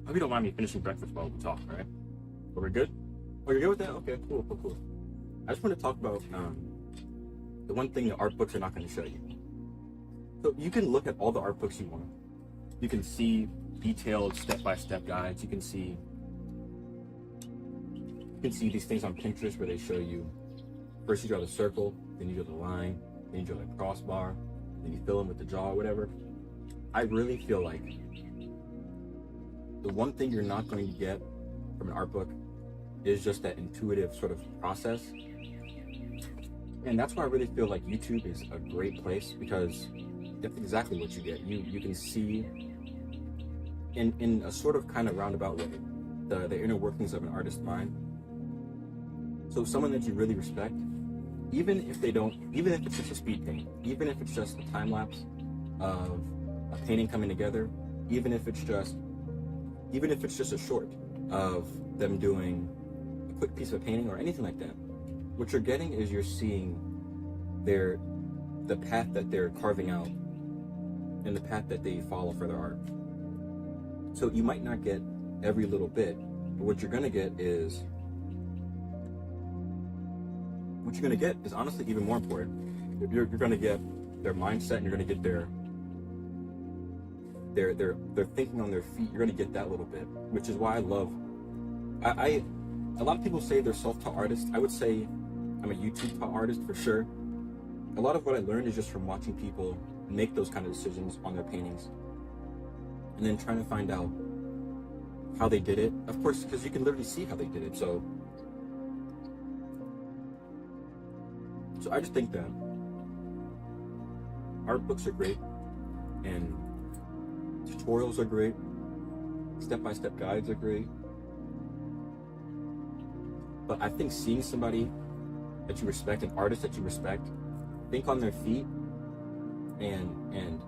hope you don't mind me finishing breakfast while we talk, right? Are we good? Oh, you're good with that? Okay, cool. I just want to talk about the one thing that art books are not going to show you. So you can look at all the art books you want. You can see detailed step-by-step guides. You can see these things on Pinterest where they show you, first you draw the circle, then you draw the line, then you draw the crossbar, then you fill in with the jaw or whatever. I really feel like the one thing you're not going to get from an art book is just that intuitive sort of process. And that's why I really feel like YouTube is a great place, because that's exactly what you get. You can see in a sort of kind of roundabout way the inner workings of an artist's mind. So someone that you really respect, even if it's just a speed paint, even if it's just a time lapse of a painting coming together, even if it's just a short of them doing a quick piece of painting or anything like that, what you're getting is you're seeing the path that they're carving out and the path that they follow for their art. So you might not get every little bit, but what you're gonna get is honestly even more important. You're gonna get their mindset, and you're gonna get their thinking on their feet. You're gonna get that little bit, which is why I love. A lot of people say they're self-taught artists. I would say I'm a YouTube-taught artist for sure. A lot of what I learned is just from watching people make those kind of decisions on their paintings, and then trying to find out how they did it. Of course, because you can literally see how they did it. So I just think that art books are great, and tutorials are great, step-by-step guides are great. But I think seeing somebody that you respect, an artist that you respect, think on their feet and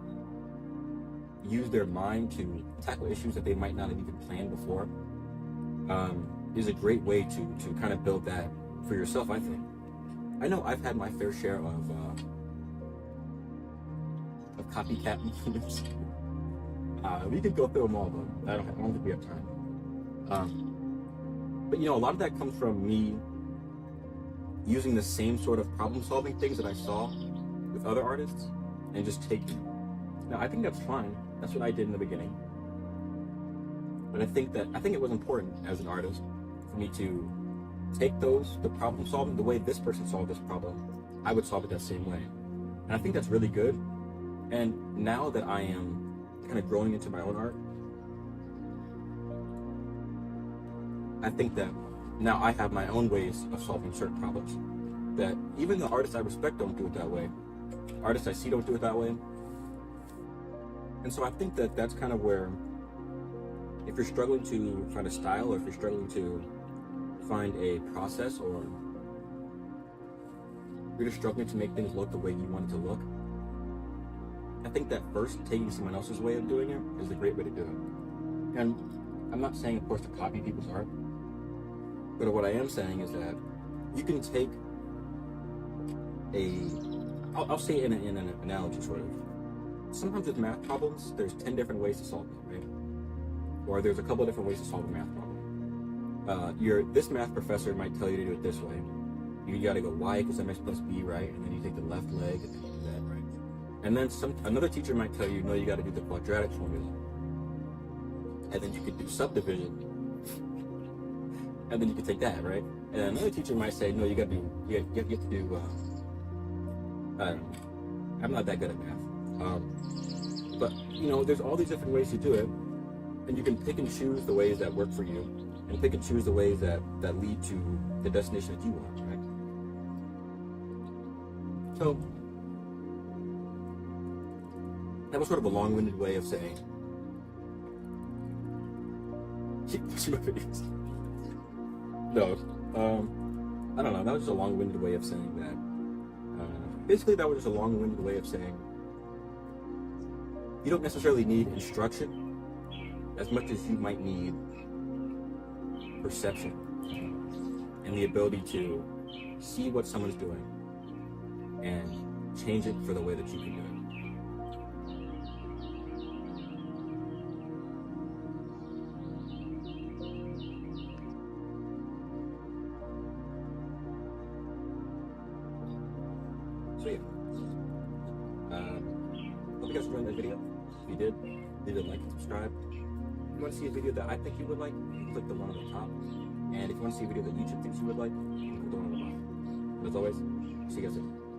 use their mind to tackle issues that they might not have even planned before, is a great way to kind of build that for yourself, I think. I know I've had my fair share of copycat memes. We could go through them all, but I don't think we have time. But a lot of that comes from me using the same sort of problem-solving things that I saw with other artists and just taking them. Now, I think that's fine. That's what I did in the beginning. But I think it was important as an artist for me to take the problem solving, the way this person solved this problem, I would solve it that same way. And I think that's really good. And now that I am kind of growing into my own art, I think that now I have my own ways of solving certain problems that even the artists I respect don't do it that way. Artists I see don't do it that way. And so I think that that's kind of where, if you're struggling to find a style, or if you're struggling to find a process, or you're just struggling to make things look the way you want it to look, I think that first taking someone else's way of doing it is a great way to do it. And I'm not saying, of course, to copy people's art, but what I am saying is that you can take I'll say it in an analogy, sort of. Sometimes with math problems, there's 10 different ways to solve them, right? Or there's a couple of different ways to solve a math problem. This math professor might tell you to do it this way. You gotta go y equals mx plus b, right? And then you take the left leg, and then you do that, right? And then another teacher might tell you, no, you gotta do the quadratic formula. And then you could do subdivision. And then you can take that, right? And another teacher might say, no, you have to do, I don't know. I'm not that good at math. But, there's all these different ways to do it. And you can pick and choose the ways that work for you, and pick and choose the ways that lead to the destination that you want, right? So, that was sort of a long-winded way of saying, keep watching my videos. No, I don't know. That was just a long-winded way of saying that. Basically, that was just a long-winded way of saying you don't necessarily need instruction as much as you might need perception and the ability to see what someone's doing and change it for the way that you can do it. So yeah, hope you guys enjoyed that video. If you did, leave a like and subscribe. If you want to see a video that I think you would like, click the one on the top. And if you want to see a video that YouTube thinks you would like, click the one on the bottom. And as always, see you guys soon.